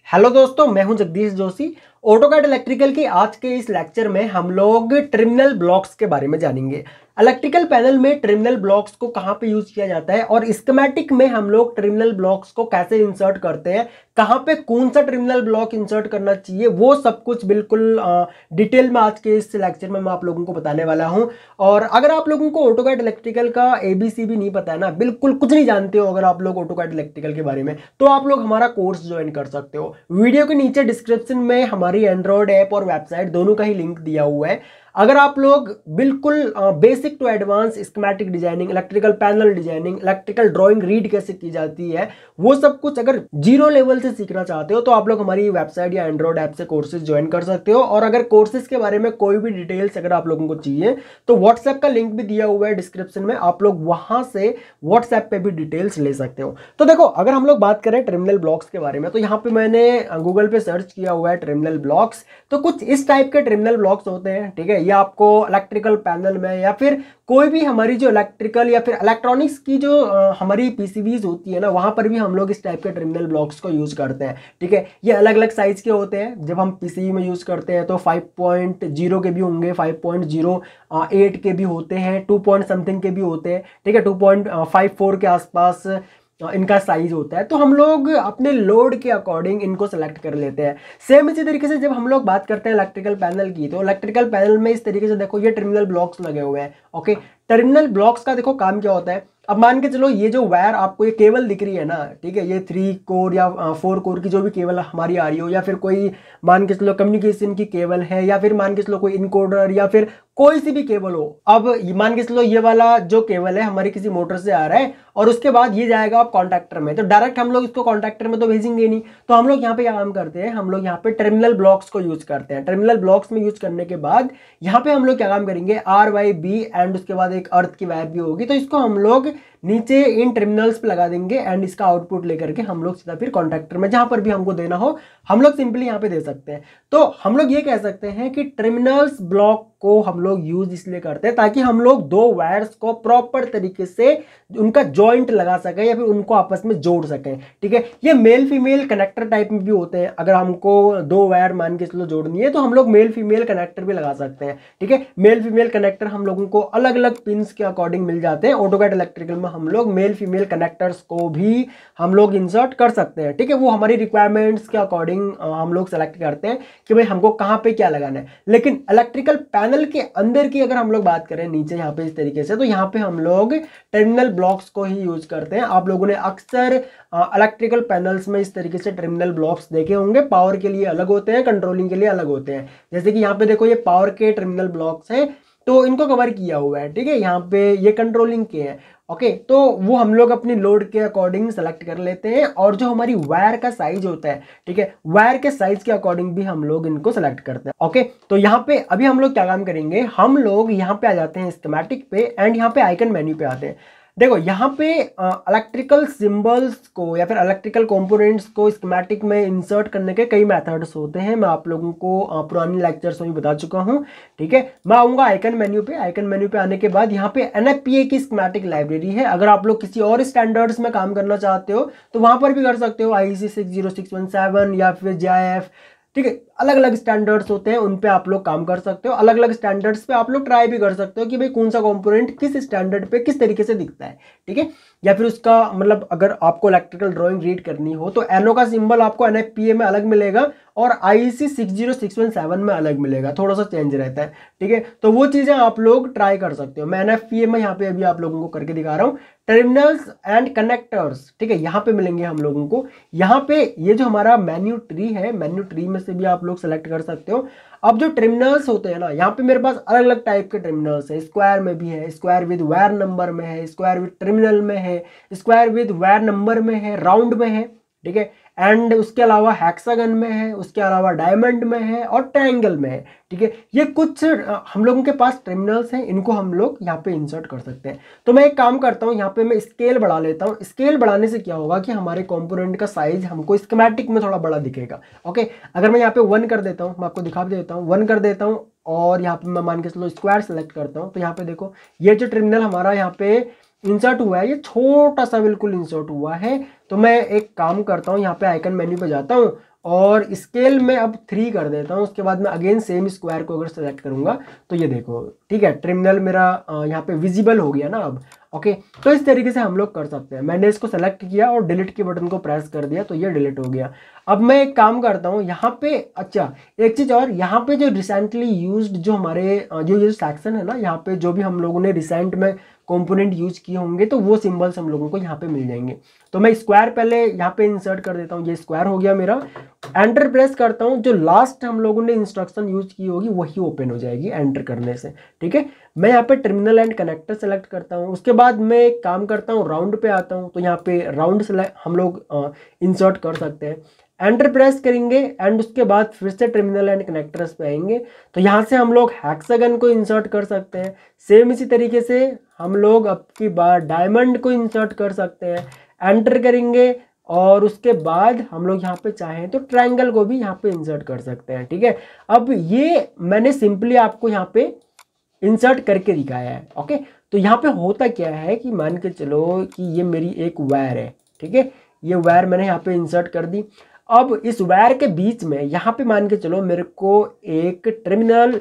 Hello दोस्तों, मैं हूं जगदीश जोशी। ऑटोकैड इलेक्ट्रिकल की आज के इस लेक्चर में हम लोग टर्मिनल ब्लॉक्स के बारे में जानेंगे। इलेक्ट्रिकल पैनल में टर्मिनल ब्लॉक्स को कहां पे यूज किया जाता है और स्कीमेटिक में हम लोग टर्मिनल ब्लॉक्स को कैसे इंसर्ट करते हैं, कहां पे कौन सा टर्मिनल ब्लॉक इंसर्ट करना चाहिए, वो सब कुछ बिल्कुल डिटेल में आज के इस लेक्चर में मैं आप लोगों को बताने वाला हूं। और अगर आप लोगों को ऑटोकैड इलेक्ट्रिकल का एबीसी भी नहीं पता है ना, बिल्कुल कुछ नहीं जानते हो अगर आप लोग ऑटोकैड इलेक्ट्रिकल के बारे में, तो आप लोग हमारा कोर्स ज्वाइन कर सकते हो। वीडियो के नीचे डिस्क्रिप्शन में हमारी एंड्रॉयड ऐप और वेबसाइट दोनों का ही लिंक दिया हुआ है। अगर आप लोग बिल्कुल basic to advance schematic designing, electrical panel designing, electrical drawing read कैसे की जाती है, वो सब कुछ अगर जीरो लेवल से सीखना चाहते हो तो आप लोग हमारी वेबसाइट या एंड्रॉयड ऐप से कोर्सेज ज्वाइन कर सकते हो। और अगर कोर्सेज के बारे में कोई भी डिटेल्स अगर आप लोगों को चाहिए तो व्हाट्सएप का लिंक भी दिया हुआ है डिस्क्रिप्शन में, आप लोग वहां से व्हाट्सएप पे भी डिटेल्स ले सकते हो। तो देखो, अगर हम लोग बात करें टर्मिनल ब्लॉक्स के बारे में, तो यहाँ पे मैंने गूगल पे सर्च किया हुआ है टर्मिनल ब्लॉक्स। तो कुछ इस टाइप के टर्मिनल ब्लॉक्स होते हैं, ठीक है। ये आपको इलेक्ट्रिकल पैनल में या फिर कोई भी हमारी जो इलेक्ट्रिकल या फिर इलेक्ट्रॉनिक्स की जो हमारी पीसीबीज होती है ना, वहां पर भी हम लोग इस टाइप के टर्मिनल ब्लॉक्स को यूज करते हैं, ठीक है। ये अलग अलग साइज के होते हैं। जब हम पीसीबी में यूज करते हैं तो 5.0 के भी होंगे, 5.08 के भी होते हैं, 2 पॉइंट समथिंग के भी होते हैं, ठीक है। 2.54 के आसपास इनका साइज होता है। तो हम लोग अपने लोड के अकॉर्डिंग इनको सेलेक्ट कर लेते हैं। सेम इसी तरीके से जब हम लोग बात करते हैं इलेक्ट्रिकल पैनल की, तो इलेक्ट्रिकल पैनल में इस तरीके से देखो ये टर्मिनल ब्लॉक्स लगे हुए हैं। ओके, टर्मिनल ब्लॉक्स का देखो काम क्या होता है। अब मान के चलो ये जो वायर आपको ये केबल दिख रही है ना, ठीक है, ये 3 कोर या 4 कोर की जो भी केबल हमारी आ रही हो, या फिर कोई मान के चलो कम्युनिकेशन की केबल है, या फिर मान के चलो कोई इनकोडर या फिर कोई सी भी केबल हो। अब मान के चलो ये वाला जो केबल है हमारी किसी मोटर से आ रहा है और उसके बाद ये जाएगा आप कॉन्टैक्टर में, तो डायरेक्ट हम लोग इसको कॉन्टैक्टर में तो भेजेंगे नहीं। तो हम लोग यहाँ पे क्या काम करते हैं, हम लोग यहाँ पे टर्मिनल ब्लॉक्स को यूज करते हैं। टर्मिनल ब्लॉक्स में यूज करने के बाद यहाँ पे हम लोग क्या काम करेंगे, RYB एंड उसके बाद एक अर्थ की वायर भी होगी, तो इसको हम लोग नीचे इन टर्मिनल्स पे लगा देंगे एंड इसका आउटपुट लेकर के हम लोग सीधा फिर कॉन्टैक्टर में जहां पर भी हमको देना हो हम लोग सिंपली यहाँ पे दे सकते हैं। तो हम लोग ये कह सकते हैं कि टर्मिनल्स ब्लॉक को हम लोग यूज इसलिए करते हैं ताकि हम लोग दो वायर्स को प्रॉपर तरीके से उनका जॉइंट लगा सकें या फिर उनको आपस में जोड़ सकें, ठीक है। ये मेल फीमेल कनेक्टर टाइप में भी होते हैं। अगर हमको दो वायर मान के चलो जोड़नी है तो हम लोग मेल फीमेल कनेक्टर भी लगा सकते हैं, ठीक है। मेल फीमेल कनेक्टर हम लोगों को अलग अलग पिंस के अकॉर्डिंग मिल जाते हैं। ऑटोकैड इलेक्ट्रिकल में हम लोग मेल फीमेल कनेक्टर्स को भी हम लोग इंसर्ट कर सकते हैं, ठीक है। वो हमारी रिक्वायरमेंट्स के अकॉर्डिंग हम लोग सेलेक्ट करते हैं कि भाई हमको कहाँ पे क्या लगाना है। लेकिन इलेक्ट्रिकल पैनल के अंदर की अगर हम लोग बात करें नीचे यहाँ पे इस तरीके से, तो यहाँ पे हम लोग टर्मिनल ब्लॉक्स को ही यूज करते हैं। आप लोगों ने अक्सर इलेक्ट्रिकल पैनल्स में इस तरीके से टर्मिनल ब्लॉक्स देखे होंगे। पावर के लिए अलग होते हैं, कंट्रोलिंग के लिए अलग होते हैं। जैसे कि यहाँ पे देखो ये पावर के टर्मिनल ब्लॉक्स हैं, तो इनको कवर किया हुआ है, ठीक है। यहाँ पे ये कंट्रोलिंग के हैं, ओके। तो वो हम लोग अपनी लोड के अकॉर्डिंग सेलेक्ट कर लेते हैं और जो हमारी वायर का साइज होता है, ठीक है, वायर के साइज के अकॉर्डिंग भी हम लोग इनको सेलेक्ट करते हैं, ओके। तो यहाँ पे अभी हम लोग क्या काम करेंगे, हम लोग यहाँ पे आ जाते हैं स्कीमेटिक पे एंड यहाँ पे आइकन मेन्यू पे आते हैं। देखो यहाँ पे इलेक्ट्रिकल सिंबल्स को या फिर इलेक्ट्रिकल कंपोनेंट्स को स्कीमेटिक में इंसर्ट करने के कई मेथड्स होते हैं। मैं आप लोगों को पुरानी लेक्चर्स में भी बता चुका हूँ, ठीक है। मैं आऊँगा आइकन मेन्यू पे। आइकन मेन्यू पे आने के बाद यहाँ पे NFPA की स्कीमेटिक लाइब्रेरी है। अगर आप लोग किसी और स्टैंडर्ड्स में काम करना चाहते हो तो वहाँ पर भी कर सकते हो, IEC 60617 या फिर JIF, ठीक है। अलग अलग स्टैंडर्ड्स होते हैं, उन पे आप लोग काम कर सकते हो। अलग अलग स्टैंडर्ड्स पे आप लोग ट्राई भी कर सकते हो कि भाई कौन सा कंपोनेंट किस स्टैंडर्ड पे किस तरीके से दिखता है, ठीक है। या फिर उसका मतलब अगर आपको इलेक्ट्रिकल ड्राइंग रीड करनी हो तो NO का सिंबल आपको NFPA में अलग मिलेगा और IEC 60617 में अलग मिलेगा, थोड़ा सा चेंज रहता है, ठीक है। तो वो चीज़ें आप लोग ट्राई कर सकते हो। मैं NFPA में यहाँ पे अभी आप लोगों को करके दिखा रहा हूँ। टर्मिनल्स एंड कनेक्टर्स, ठीक है, यहाँ पे मिलेंगे हम लोगों को। यहाँ पे ये जो हमारा मेन्यू ट्री है, मेन्यू ट्री में से भी आप लोग सेलेक्ट कर सकते हो। अब जो टर्मिनल्स होते हैं ना, यहाँ पे मेरे पास अलग अलग टाइप के टर्मिनल्स है। स्क्वायर में भी है, स्क्वायर विद वायर नंबर में है, स्क्वायर विद टर्मिनल में है, स्क्वायर विद वायर नंबर में है, राउंड में है, ठीक है। एंड उसके अलावा हेक्सागन में है, उसके अलावा डायमंड में है और ट्रायंगल में है, ठीक है। ये कुछ हम लोगों के पास टर्मिनल्स हैं, इनको हम लोग यहाँ पे इंसर्ट कर सकते हैं। तो मैं एक काम करता हूँ, यहाँ पे मैं स्केल बढ़ा लेता हूँ। स्केल बढ़ाने से क्या होगा कि हमारे कंपोनेंट का साइज हमको स्कीमेटिक में थोड़ा बड़ा दिखेगा, ओके। अगर मैं यहाँ पे 1 कर देता हूँ, मैं आपको दिखा देता हूँ, 1 कर देता हूँ और यहाँ पे मैं मान के चलो स्क्वायर सेलेक्ट करता हूँ, तो यहाँ पे देखो ये जो टर्मिनल हमारा यहाँ पे इंसर्ट हुआ है, ये छोटा सा बिल्कुल इंसर्ट हुआ है। तो मैं एक काम करता हूँ, यहाँ पे आइकन मेन्यू पे जाता हूँ और स्केल में अब 3 कर देता हूँ। उसके बाद मैं अगेन सेम स्क्वायर को अगर सेलेक्ट करूँगा तो ये देखो, ठीक है, टर्मिनल मेरा यहाँ पे विजिबल हो गया ना अब। ओके, तो इस तरीके से हम लोग कर सकते हैं। मैंने इसको सेलेक्ट किया और डिलीट के बटन को प्रेस कर दिया तो ये डिलीट हो गया। अब मैं एक काम करता हूँ यहाँ पे, अच्छा एक चीज़ और, यहाँ पे जो रिसेंटली यूज्ड जो हमारे जो ये सेक्शन है ना, यहाँ पे जो भी हम लोगों ने रिसेंट में कंपोनेंट यूज किए होंगे तो वो सिंबल्स हम लोगों को यहाँ पे मिल जाएंगे। तो मैं स्क्वायर पहले यहाँ पे इंसर्ट कर देता हूँ, ये स्क्वायर हो गया मेरा। एंटर प्रेस करता हूँ, जो लास्ट हम लोगों ने इंस्ट्रक्शन यूज की होगी वही ओपन हो जाएगी एंटर करने से, ठीक है। मैं यहाँ पे टर्मिनल एंड कनेक्टर सेलेक्ट करता हूँ। उसके बाद मैं एक काम करता हूँ, राउंड पे आता हूँ, तो यहाँ पे राउंड हम लोग इंसर्ट कर सकते हैं। एंटर प्रेस करेंगे एंड उसके बाद फिर से टर्मिनल एंड कनेक्टर्स पे आएंगे तो यहाँ से हम लोग हेक्सागन को इंसर्ट कर सकते हैं। सेम इसी तरीके से हम लोग अब की बार डायमंड को इंसर्ट कर सकते हैं। एंटर करेंगे और उसके बाद हम लोग यहाँ पे चाहें तो ट्रायंगल को भी यहाँ पे इंसर्ट कर सकते हैं, ठीक है। अब ये मैंने सिंपली आपको यहाँ पे इंसर्ट करके दिखाया है। ओके, तो यहाँ पे होता क्या है कि मान के चलो कि ये मेरी एक वायर है, ठीक है, ये वायर मैंने यहाँ पे इंसर्ट कर दी। अब इस वायर के बीच में यहाँ पे मान के चलो मेरे को एक टर्मिनल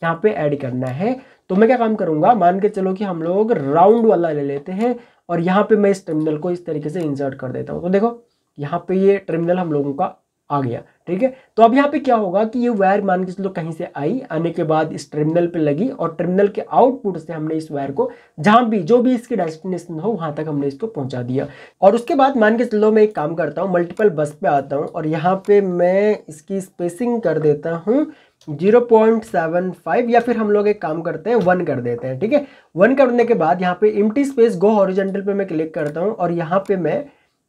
यहाँ पे ऐड करना है। तो मैं क्या काम करूँगा, मान के चलो कि हम लोग राउंड वाला ले लेते हैं और यहाँ पे मैं इस टर्मिनल को इस तरीके से इंसर्ट कर देता हूँ। तो देखो यहाँ पे ये टर्मिनल हम लोगों का आ गया, ठीक है। तो अब यहाँ पे क्या होगा कि ये वायर मान के चलो कहीं से आई, आने के बाद इस टर्मिनल पे लगी और टर्मिनल के आउटपुट से हमने इस वायर को जहां भी जो भी इसकी डेस्टिनेशन हो वहां तक हमने इसको पहुंचा दिया। और उसके बाद मान के चलो मैं एक काम करता हूँ, मल्टीपल बस पे आता हूँ और यहाँ पे मैं इसकी स्पेसिंग कर देता हूँ 0.75 या फिर हम लोग एक काम करते हैं 1 कर देते हैं, ठीक है। 1 करने के बाद यहाँ पे एम्प्टी स्पेस गो हॉरिजॉन्टल पे मैं क्लिक करता हूँ और यहाँ पे मैं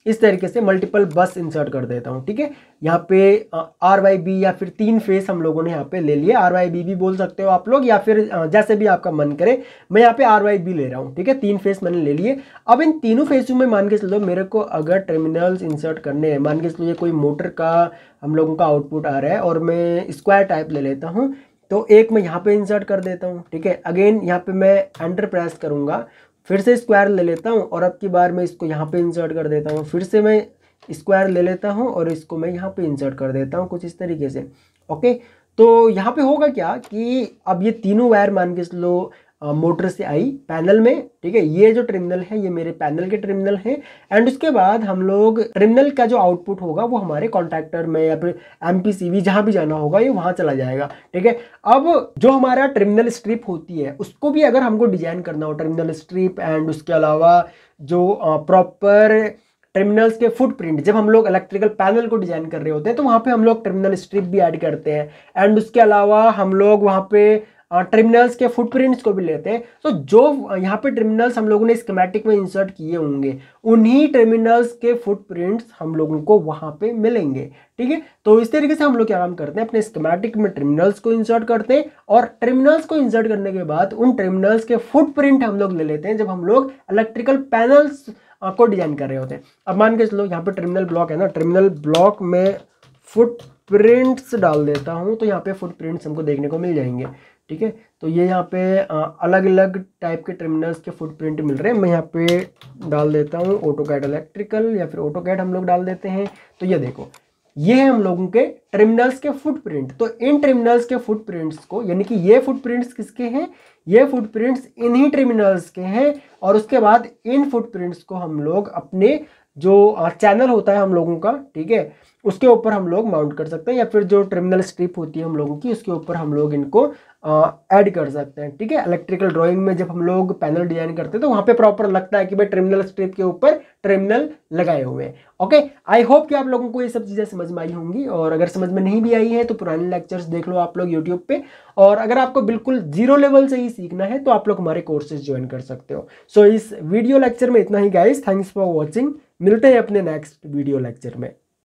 इस तरीके से मल्टीपल बस इंसर्ट कर देता हूँ, ठीक है। यहाँ पे RYB या फिर 3 फेस हम लोगों ने यहाँ पे ले लिया, RYB भी बोल सकते हो आप लोग या फिर जैसे भी आपका मन करे। मैं यहाँ पे RYB ले रहा हूँ, ठीक है, 3 फेस मैंने ले लिए। अब इन तीनों फेसों में मान के चलो मेरे को अगर टर्मिनल्स इंसर्ट करने हैं, मान के चलो ये कोई मोटर का हम लोगों का आउटपुट आ रहा है और मैं स्क्वायर टाइप ले लेता हूँ तो एक मैं यहाँ पे इंसर्ट कर देता हूँ, ठीक है। अगेन यहाँ पे मैं एंटर प्रेस करूँगा, फिर से स्क्वायर ले लेता हूँ और अब की बार मैं इसको यहाँ पे इंसर्ट कर देता हूँ। फिर से मैं स्क्वायर ले लेता हूँ और इसको मैं यहाँ पे इंसर्ट कर देता हूँ कुछ इस तरीके से। ओके, तो यहाँ पे होगा क्या कि अब ये तीनों वायर मान के चलो मोटर से आई पैनल में, ठीक है। ये जो टर्मिनल है ये मेरे पैनल के टर्मिनल है एंड उसके बाद हम लोग टर्मिनल का जो आउटपुट होगा वो हमारे कॉन्टैक्टर में या फिर MPCV जहां भी जाना होगा ये वहां चला जाएगा, ठीक है। अब जो हमारा टर्मिनल स्ट्रिप होती है उसको भी अगर हमको डिजाइन करना हो, टर्मिनल स्ट्रिप एंड उसके अलावा जो प्रॉपर टर्मिनल्स के फुटप्रिंट, जब हम लोग इलेक्ट्रिकल पैनल को डिजाइन कर रहे होते हैं तो वहां पे हम लोग टर्मिनल स्ट्रिप भी ऐड करते हैं एंड उसके अलावा हम लोग वहां पे टर्मिनल्स के फुटप्रिंट्स को भी लेते हैं। तो जो यहाँ पे टर्मिनल्स हम लोगों ने स्कीमेटिक में इंसर्ट किए होंगे उन्हीं टर्मिनल्स के फुटप्रिंट्स हम लोगों को वहां पे मिलेंगे, ठीक है। तो इस तरीके से हम लोग क्या काम करते हैं, अपने स्कीमेटिक में टर्मिनल्स को इंसर्ट करते हैं और टर्मिनल्स को इंसर्ट करने के बाद उन टर्मिनल्स के फुटप्रिंट हम लोग ले लेते हैं जब हम लोग इलेक्ट्रिकल पैनल्स को डिजाइन कर रहे होते हैं। अब मान के चलो यहाँ पे टर्मिनल ब्लॉक है ना, टर्मिनल ब्लॉक में फुटप्रिंट्स डाल देता हूँ तो यहाँ पे फुटप्रिंट्स हमको देखने को मिल जाएंगे, ठीक है। तो ये यहाँ पे अलग अलग टाइप के टर्मिनल्स के फुटप्रिंट मिल रहे हैं। मैं यहाँ पे डाल देता हूँ ऑटोकैड इलेक्ट्रिकल या फिर ऑटोकैड हम लोग डाल देते हैं। तो ये देखो ये है हम लोगों के टर्मिनल्स के फुटप्रिंट। तो इन टर्मिनल्स के फुटप्रिंट्स को, यानी कि ये फुटप्रिंट्स किसके हैं, ये फुटप्रिंट्स इन्हीं टर्मिनल्स के हैं और उसके बाद इन फुटप्रिंट्स को हम लोग अपने जो चैनल होता है हम लोगों का, ठीक है, उसके ऊपर हम लोग माउंट कर सकते हैं या फिर जो टर्मिनल स्ट्रिप होती है हम लोगों की उसके ऊपर हम लोग इनको ऐड कर सकते हैं, ठीक है। इलेक्ट्रिकल ड्राइंग में जब हम लोग पैनल डिजाइन करते हैं तो वहां पे प्रॉपर लगता है कि भाई टर्मिनल स्ट्रिप के ऊपर टर्मिनल लगाए हुए हैं। ओके, आई होप कि आप लोगों को ये सब चीजें समझ में आई होंगी और अगर समझ में नहीं भी आई है तो पुराने लेक्चर्स देख लो आप लोग यूट्यूब पे। और अगर आपको बिल्कुल 0 लेवल से ही सीखना है तो आप लोग हमारे कोर्सेज ज्वाइन कर सकते हो। सो इस वीडियो लेक्चर में इतना ही गाइस, थैंक्स फॉर वॉचिंग। मिलते हैं अपने नेक्स्ट वीडियो लेक्चर में।